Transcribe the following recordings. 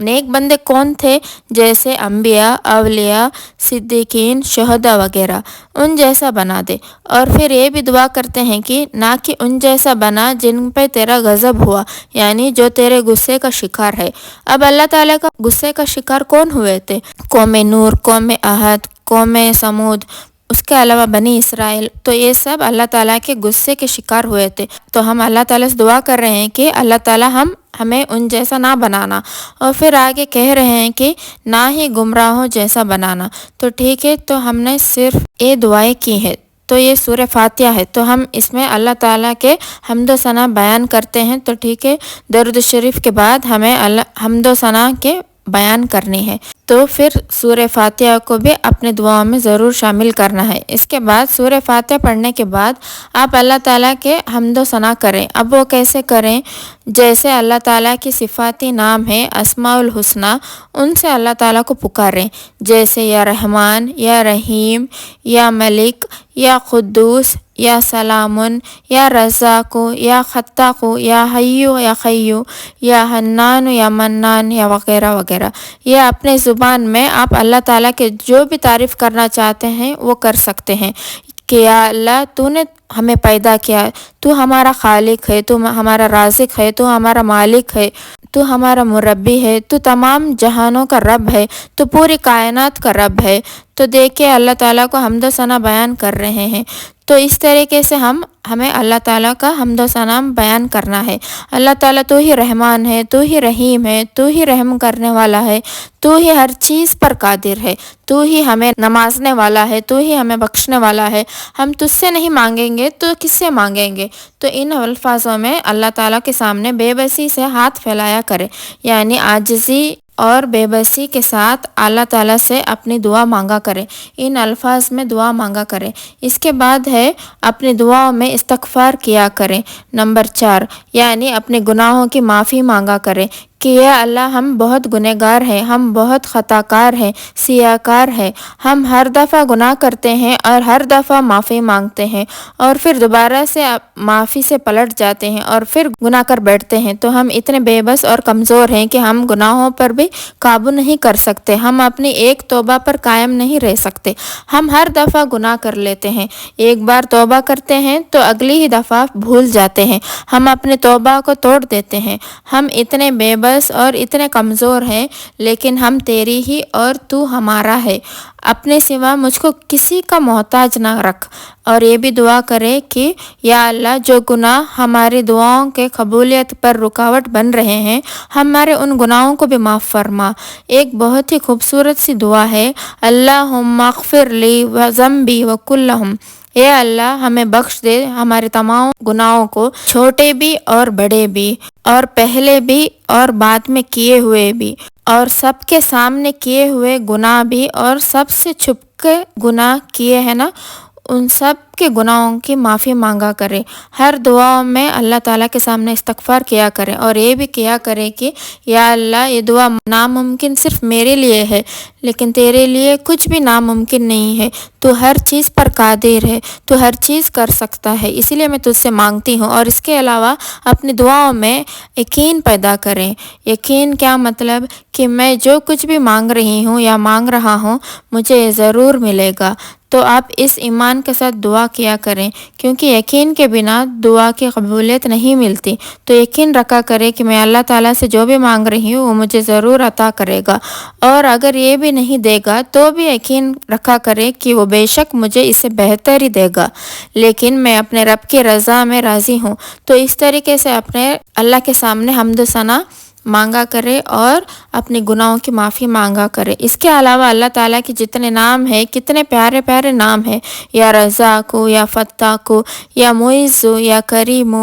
نیک بندے کون تھے؟ جیسے انبیاء، اولیاء، صدیقین، شہداء وغیرہ، ان جیسا بنا دے۔ اور پھر یہ بھی دعا کرتے ہیں کہ نہ کہ ان جیسا بنا جن پہ تیرا غضب ہوا، یعنی جو تیرے غصے کا شکار ہے۔ اب اللہ تعالیٰ کا غصے کا شکار کون ہوئے تھے؟ قوم نور، قوم عہد، قوم سمود، اس کے علاوہ بنی اسرائیل، تو یہ سب اللہ تعالیٰ کے غصے کے شکار ہوئے تھے۔ تو ہم اللہ تعالیٰ سے دعا کر رہے ہیں کہ اللہ تعالیٰ ہمیں ان جیسا نہ بنانا، اور پھر آگے کہہ رہے ہیں کہ نہ ہی گمراہوں جیسا بنانا۔ تو ٹھیک ہے، تو ہم نے صرف یہ دعائیں کی ہیں، تو یہ سورہ فاتحہ ہے، تو ہم اس میں اللہ تعالیٰ کے حمد و ثنا بیان کرتے ہیں۔ تو ٹھیک ہے، درود شریف کے بعد ہمیں حمد و ثنا کے بیان کرنی ہے، تو پھر سورہ فاتحہ کو بھی اپنے دعاؤں میں ضرور شامل کرنا ہے۔ اس کے بعد سورہ فاتحہ پڑھنے کے بعد آپ اللہ تعالیٰ کے حمد و ثنا کریں۔ اب وہ کیسے کریں؟ جیسے اللہ تعالیٰ کی صفاتی نام ہے اسماء الحسنہ، ان سے اللہ تعالیٰ کو پکاریں، جیسے یا رحمان، یا رحیم، یا ملک، یا قدوس، یا سلامن، یا رزاق، یا خطاق، یا حیو، یا خیو، یا حنان، یا منان، یا وغیرہ وغیرہ۔ یہ اپنے زبان میں آپ اللہ تعالیٰ کے جو بھی تعریف کرنا چاہتے ہیں وہ کر سکتے ہیں، کہ یا اللہ تو نے ہمیں پیدا کیا، تو ہمارا خالق ہے، تو ہمارا رازق ہے، تو ہمارا مالک ہے، تو ہمارا مربی ہے، تو تمام جہانوں کا رب ہے، تو پوری کائنات کا رب ہے۔ تو دیکھیں اللہ تعالیٰ کو حمد و ثنا بیان کر رہے ہیں۔ تو اس طریقے سے ہمیں اللہ تعالیٰ کا حمد و ثنا بیان کرنا ہے۔ اللہ تعالیٰ تو ہی رحمان ہے، تو ہی رحیم ہے، تو ہی رحم کرنے والا ہے، تو ہی ہر چیز پر قادر ہے، تو ہی ہمیں نوازنے والا ہے، تو ہی ہمیں بخشنے والا ہے۔ ہم تجھ سے نہیں مانگیں گے تو کس سے مانگیں گے؟ تو ان الفاظوں میں اللہ تعالیٰ کے سامنے بے بسی سے ہاتھ پھیلایا کرے، یعنی عاجزی اور بے بسی کے ساتھ اللہ تعالیٰ سے اپنی دعا مانگا کرے، ان الفاظ میں دعا مانگا کرے۔ اس کے بعد ہے اپنی دعاؤں میں استغفار کیا کرے۔ نمبر 4، یعنی اپنے گناہوں کی معافی مانگا کرے، کہ یا اللہ ہم بہت گنہگار ہیں، ہم بہت خطا کار ہیں، سیاہ کار ہیں، ہم ہر دفعہ گناہ کرتے ہیں اور ہر دفعہ معافی مانگتے ہیں، اور پھر دوبارہ سے معافی سے پلٹ جاتے ہیں اور پھر گناہ کر بیٹھتے ہیں۔ تو ہم اتنے بے بس اور کمزور ہیں کہ ہم گناہوں پر بھی قابو نہیں کر سکتے، ہم اپنی ایک توبہ پر قائم نہیں رہ سکتے، ہم ہر دفعہ گناہ کر لیتے ہیں، ایک بار توبہ کرتے ہیں تو اگلی ہی دفعہ بھول جاتے ہیں، ہم اپنے توبہ کو توڑ دیتے ہیں، ہم اتنے بے بس اور اتنے کمزور ہیں، لیکن ہم تیری ہی اور تو ہمارا ہے، اپنے سوا مجھ کو کسی کا محتاج نہ رکھ۔ اور یہ بھی دعا کرے کہ یا اللہ جو گناہ ہماری دعاؤں کے قبولیت پر رکاوٹ بن رہے ہیں، ہمارے ان گناہوں کو بھی معاف فرما۔ ایک بہت ہی خوبصورت سی دعا ہے، اللہم اغفر لی وذنبی وکلہم، اے اللہ ہمیں بخش دے ہمارے تمام گناہوں کو، چھوٹے بھی اور بڑے بھی، اور پہلے بھی اور بعد میں کیے ہوئے بھی، اور سب کے سامنے کیے ہوئے گناہ بھی، اور سب سے چھپ کے گناہ کیے ہیں نا، ان سب کے گناہوں کی معافی مانگا کرے۔ ہر دعا میں اللہ تعالیٰ کے سامنے استغفار کیا کرے، اور یہ بھی کیا کرے کہ یا اللہ یہ دعا ناممکن صرف میرے لیے ہے، لیکن تیرے لیے کچھ بھی ناممکن نہیں ہے، تو ہر چیز پر قادر ہے، تو ہر چیز کر سکتا ہے، اسی لیے میں تجھ سے مانگتی ہوں۔ اور اس کے علاوہ اپنی دعاؤں میں یقین پیدا کریں۔ یقین کیا مطلب؟ کہ میں جو کچھ بھی مانگ رہی ہوں یا مانگ رہا ہوں مجھے یہ ضرور ملے گا۔ تو آپ اس ایمان کے ساتھ دعا کیا کریں، کیونکہ یقین کے بنا دعا کی قبولیت نہیں ملتی۔ تو یقین رکھا کرے کہ میں اللہ تعالیٰ سے جو بھی مانگ رہی ہوں وہ مجھے ضرور عطا کرے گا، اور اگر یہ بھی نہیں دے گا تو بھی یقین رکھا کرے کہ وہ بے شک مجھے اس سے بہتر ہی دے گا، لیکن میں اپنے رب کی رضا میں راضی ہوں۔ تو اس طریقے سے اپنے اللہ کے سامنے حمد و ثنا مانگا کرے اور اپنے گناہوں کی معافی مانگا کرے۔ اس کے علاوہ اللہ تعالیٰ کے جتنے نام ہیں، کتنے پیارے پیارے نام ہیں، یا رزاق، یا فتاق، یا معز، یا کریم،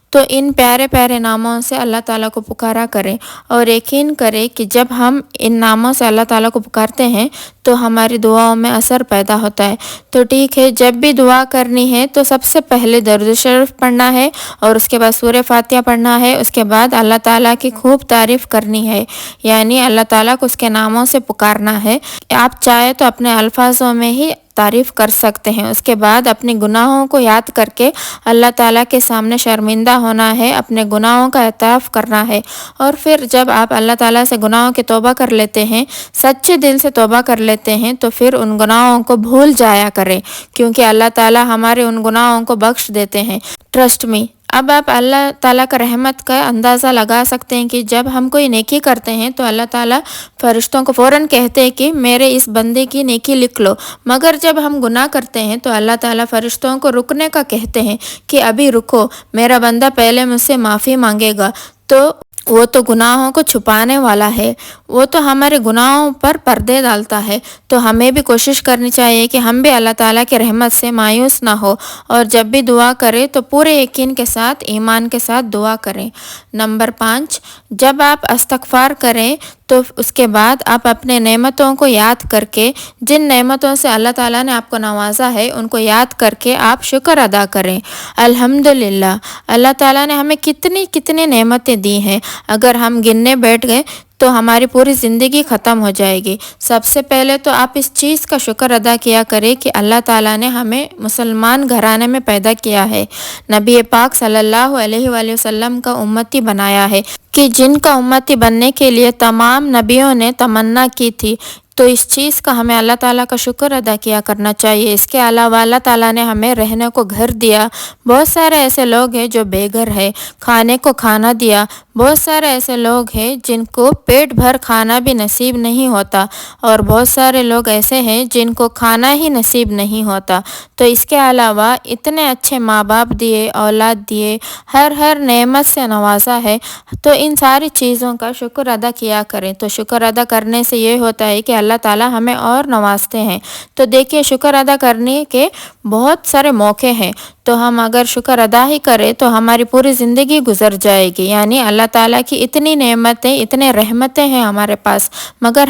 تو ان پیارے پیارے ناموں سے اللہ تعالیٰ کو پکارا کرے، اور یقین کرے کہ جب ہم ان ناموں سے اللہ تعالیٰ کو پکارتے ہیں تو ہماری دعاؤں میں اثر پیدا ہوتا ہے۔ تو ٹھیک ہے، جب بھی دعا کرنی ہے تو سب سے پہلے درود شریف پڑھنا ہے، اور اس کے بعد سورہ فاتحہ پڑھنا ہے، اس کے بعد اللہ تعالیٰ کی خوب تعریف کرنی ہے، یعنی اللہ تعالیٰ کو اس کے ناموں سے پکارنا ہے۔ آپ چاہے تو اپنے الفاظوں میں ہی تعریف کر سکتے ہیں۔ اس کے بعد اپنے گناہوں کو یاد کر کے اللہ تعالیٰ کے سامنے شرمندہ ہونا ہے، اپنے گناہوں کا اعتراف کرنا ہے، اور پھر جب آپ اللہ تعالیٰ سے گناہوں کی توبہ کر لیتے ہیں، سچے دل سے توبہ کر لیتے ہیں، تو پھر ان گناہوں کو بھول جایا کریں، کیونکہ اللہ تعالیٰ ہمارے ان گناہوں کو بخش دیتے ہیں۔ ٹرسٹ می، اب آپ اللہ تعالیٰ کا رحمت کا اندازہ لگا سکتے ہیں کہ جب ہم کوئی نیکی کرتے ہیں تو اللہ تعالیٰ فرشتوں کو فوراً کہتے ہیں کہ میرے اس بندے کی نیکی لکھ لو، مگر جب ہم گناہ کرتے ہیں تو اللہ تعالیٰ فرشتوں کو رکنے کا کہتے ہیں کہ ابھی رکو، میرا بندہ پہلے مجھ سے معافی مانگے گا، تو وہ تو گناہوں کو چھپانے والا ہے، وہ تو ہمارے گناہوں پر پردے ڈالتا ہے۔ تو ہمیں بھی کوشش کرنی چاہیے کہ ہم بھی اللہ تعالیٰ کی رحمت سے مایوس نہ ہو، اور جب بھی دعا کریں تو پورے یقین کے ساتھ، ایمان کے ساتھ دعا کریں۔ نمبر 5، جب آپ استغفار کریں تو اس کے بعد آپ اپنے نعمتوں کو یاد کر کے، جن نعمتوں سے اللہ تعالیٰ نے آپ کو نوازا ہے ان کو یاد کر کے آپ شکر ادا کریں۔ الحمدللہ، اللہ تعالیٰ نے ہمیں کتنی نعمتیں دی ہیں، اگر ہم گننے بیٹھ گئے تو ہماری پوری زندگی ختم ہو جائے گی۔ سب سے پہلے تو آپ اس چیز کا شکر ادا کیا کریں کہ اللہ تعالیٰ نے ہمیں مسلمان گھرانے میں پیدا کیا ہے، نبی پاک صلی اللہ علیہ وآلہ وسلم کا امتی بنایا ہے، کہ جن کا امتی بننے کے لیے تمام نبیوں نے تمنا کی تھی۔ تو اس چیز کا ہمیں اللہ تعالیٰ کا شکر ادا کیا کرنا چاہیے۔ اس کے علاوہ اللہ تعالیٰ نے ہمیں رہنے کو گھر دیا، بہت سارے ایسے لوگ ہیں جو بے گھر ہے، کھانے کو کھانا دیا، بہت سارے ایسے لوگ ہیں جن کو پیٹ بھر کھانا بھی نصیب نہیں ہوتا، اور بہت سارے لوگ ایسے ہیں جن کو کھانا ہی نصیب نہیں ہوتا۔ تو اس کے علاوہ اتنے اچھے ماں باپ دیے، اولاد دیے، ہر نعمت سے نوازا ہے، تو ان ساری چیزوں کا شکر ادا کیا کریں۔ تو شکر ادا کرنے سے یہ ہوتا ہے کہ اللہ تعالیٰ ہمیں اور نوازتے ہیں۔ تو دیکھیے، شکر ادا کرنے کے بہت سارے موقع ہیں، تو ہم اگر شکر ادا ہی کریں تو ہماری پوری زندگی گزر جائے گی۔ یعنی اللہ تعالیٰ کی اتنی نعمتیں، اتنے رحمتیں ہیں ہمارے پاس، مگر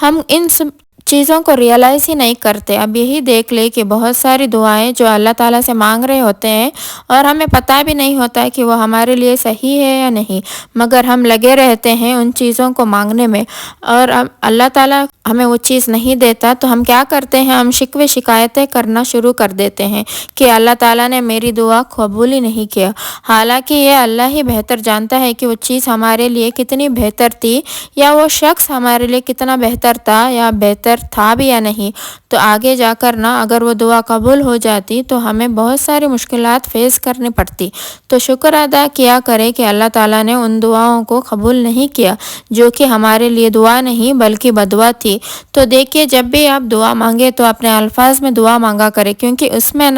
ہم ان چیزوں کو ریئلائز ہی نہیں کرتے۔ اب یہی دیکھ لے کہ بہت ساری دعائیں جو اللہ تعالیٰ سے مانگ رہے ہوتے ہیں اور ہمیں پتہ بھی نہیں ہوتا ہے کہ وہ ہمارے لیے صحیح ہے یا نہیں، مگر ہم لگے رہتے ہیں ان چیزوں کو مانگنے میں، اور اللہ تعالیٰ ہمیں وہ چیز نہیں دیتا تو ہم کیا کرتے ہیں، ہم شکوے شکایتیں کرنا شروع کر دیتے ہیں کہ اللہ تعالیٰ نے میری دعا قبول ہی نہیں کیا، حالانکہ یہ اللہ ہی بہتر جانتا ہے کہ وہ چیز ہمارے لیے کتنی بہتر تھی، یا وہ شخص ہمارے لیے کتنا بہتر تھا، یا بہتر تھا بھی یا نہیں۔ تو آگے جا کر اگر وہ دعا قبول ہو جاتی تو ہمیں بہت ساری مشکلات فیس کرنی پڑتی۔ تو شکر ادا کیا کرے کہ اللہ تعالیٰ نے ان دعاؤں کو قبول نہیں کیا جو کہ ہمارے لیے دعا نہیں بلکہ بدعا تھی۔ تو دیکھیے، جب بھی آپ دعا مانگے تو اپنے الفاظ میں دعا مانگا کرے، کیونکہ اس میں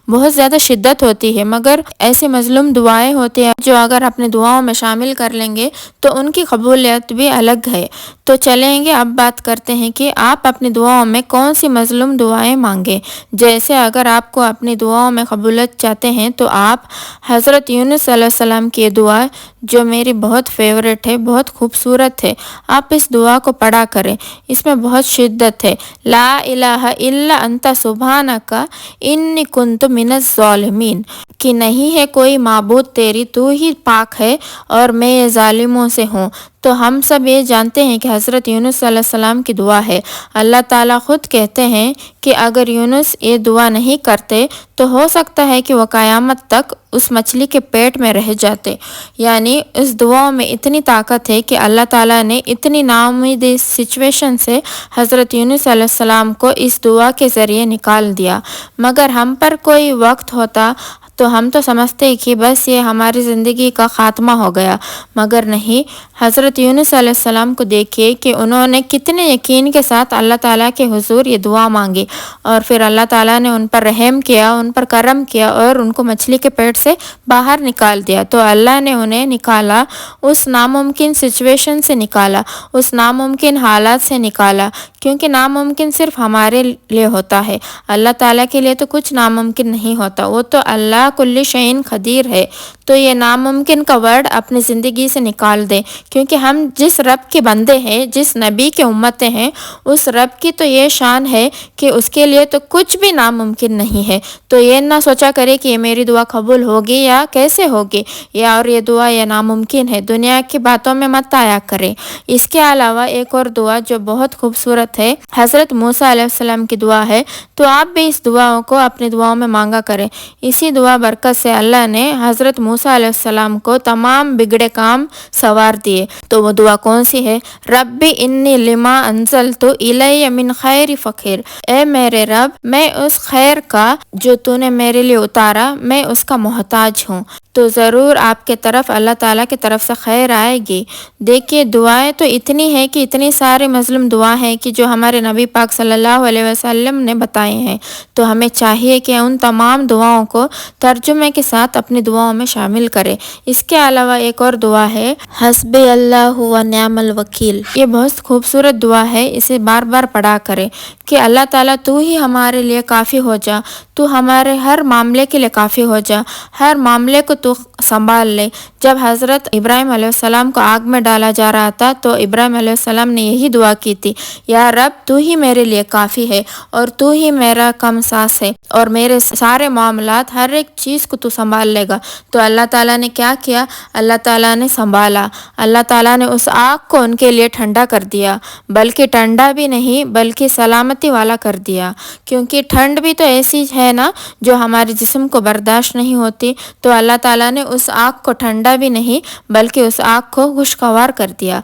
بہت زیادہ شدت ہوتی ہے، مگر ایسی مظلوم دعائیں ہوتی ہیں جو اگر اپنے دعاؤں میں شامل کر لیں گے تو ان کی قبولیت بھی الگ ہے۔ تو چلیں گے، اب بات کرتے ہیں کہ آپ اپنی دعاؤں میں کون سی مظلوم دعائیں مانگیں۔ جیسے اگر آپ کو اپنی دعاؤں میں قبولیت چاہتے ہیں تو آپ حضرت یونس علیہ السلام کی دعا، جو میری بہت فیوریٹ ہے، بہت خوبصورت ہے، آپ اس دعا کو پڑھا کریں۔ اس میں بہت شدت ہے، لا الہ الا انت سبحانک انی کنت من الظالمین، کہ نہیں ہے کوئی معبود تیری، تو ہی پاک ہے اور میں ظالموں سے ہوں۔ تو ہم سب یہ جانتے ہیں کہ حضرت یونس علیہ السلام کی دعا ہے۔ اللہ تعالیٰ خود کہتے ہیں کہ اگر یونس یہ دعا نہیں کرتے تو ہو سکتا ہے کہ وہ قیامت تک اس مچھلی کے پیٹ میں رہ جاتے۔ یعنی اس دعا میں اتنی طاقت ہے کہ اللہ تعالیٰ نے اتنی ناامید سچویشن سے حضرت یونس علیہ السلام کو اس دعا کے ذریعے نکال دیا۔ مگر ہم پر کوئی وقت ہوتا تو ہم تو سمجھتے کہ بس یہ ہماری زندگی کا خاتمہ ہو گیا، مگر نہیں۔ حضرت یونس علیہ السلام کو دیکھیے کہ انہوں نے کتنے یقین کے ساتھ اللہ تعالیٰ کے حضور یہ دعا مانگی، اور پھر اللہ تعالیٰ نے ان پر رحم کیا، ان پر کرم کیا، اور ان کو مچھلی کے پیٹ سے باہر نکال دیا۔ تو اللہ نے انہیں نکالا، اس ناممکن سچویشن سے نکالا، اس ناممکن حالات سے نکالا، کیونکہ ناممکن صرف ہمارے لیے ہوتا ہے، اللہ تعالیٰ کے لیے تو کچھ ناممکن نہیں ہوتا۔ وہ تو اللہ علی کل شیء قدیر ہے، تو یہ ناممکن کا ورڈ اپنی زندگی سے نکال دیں، کیونکہ ہم جس رب کے بندے ہیں، جس نبی کے امتیں ہیں، اس رب کی تو یہ شان ہے کہ اس کے لیے تو کچھ بھی ناممکن نہیں ہے۔ تو یہ نہ سوچا کرے کہ یہ میری دعا قبول ہوگی یا کیسے ہوگی، اور یہ دعا یہ ناممکن ہے، دنیا کی باتوں میں مت آیا کرے۔ اس کے علاوہ ایک اور دعا جو بہت خوبصورت ہے، حضرت موسیٰ علیہ السلام کی دعا ہے، تو آپ بھی اس دعاؤں کو اپنی دعاؤں میں مانگا کریں۔ اسی دعا برکت سے اللہ نے حضرت موسیٰ علیہ السلام کو تمام بگڑے کام سوار دیے۔ تو وہ دعا کون سی ہے؟ ربی انی لما انزلت الی من خیر فقیر، اے میرے رب، میں اس خیر کا جو تو نے میرے لیے اتارا، میں اس کا محتاج ہوں۔ تو ضرور آپ کے طرف اللہ تعالیٰ کی طرف سے خیر آئے گی۔ دیکھیے دعائیں تو اتنی ہیں کہ اتنی ساری مظلوم دعا ہیں کہ جو ہمارے نبی پاک صلی اللہ علیہ وسلم نے بتائے ہیں، تو ہمیں چاہیے کہ ان تمام دعاؤں کو ترجمے کے ساتھ اپنی دعاؤں میں شامل کرے۔ اس کے علاوہ ایک اور دعا ہے، حسبی اللہ و نعم الوکیل۔ یہ بہت خوبصورت دعا ہے، اسے بار بار پڑھا کرے کہ اللہ تعالیٰ تو ہی ہمارے لیے کافی ہو جا، تو ہمارے ہر معاملے کے لیے کافی ہو جا، ہر معاملے کو تو سنبھال لے۔ جب حضرت ابراہیم علیہ السلام کو آگ میں ڈالا جا رہا تھا تو ابراہیم علیہ السلام نے یہی دعا کی تھی، یا رب تو ہی میرے لیے کافی ہے، اور تو ہی میرا کم ساس ہے، اور میرے سارے معاملات، ہر ایک چیز کو تو سنبھال لے گا۔ تو اللہ تعالیٰ نے کیا کیا؟ اللہ تعالیٰ نے سنبھالا، اللہ تعالیٰ نے اس آگ کو ان کے لیے ٹھنڈا کر دیا، بلکہ ٹھنڈا بھی نہیں بلکہ سلامتی والا کر دیا، کیونکہ ٹھنڈ بھی تو ایسی ہے نا جو ہمارے جسم کو برداشت نہیں ہوتی، تو اللہ تعالیٰ نے اس آگ کو ٹھنڈا بھی نہیں بلکہ اس آگ کو خوشگوار کر دیا۔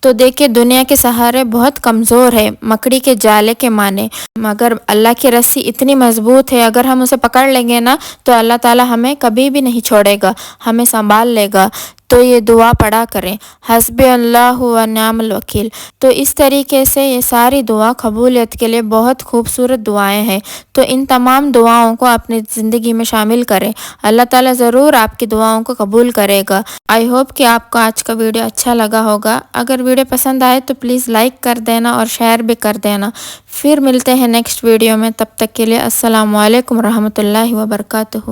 تو دیکھیں دنیا کے سہارے بہت کمزور ہے، مکڑی کے جالے کے مانے، مگر اللہ کی رسی اتنی مضبوط ہے، اگر ہم اسے پکڑ لیں گے نا تو اللہ تعالیٰ ہمیں کبھی بھی نہیں چھوڑے گا، ہمیں سنبھال لے گا۔ تو یہ دعا پڑھا کریں، حسبی اللہ و نعم الوکیل۔ تو اس طریقے سے یہ ساری دعا قبولیت کے لیے بہت خوبصورت دعائیں ہیں، تو ان تمام دعاؤں کو اپنی زندگی میں شامل کریں، اللہ تعالیٰ ضرور آپ کی دعاؤں کو قبول کرے گا۔ آئی ہوپ کہ آپ کو آج کا ویڈیو اچھا لگا ہوگا۔ اگر ویڈیو پسند آئے تو پلیز لائک کر دینا اور شیئر بھی کر دینا۔ پھر ملتے ہیں نیکسٹ ویڈیو میں، تب تک کے لیے السلام علیکم ورحمۃ اللہ وبرکاتہ۔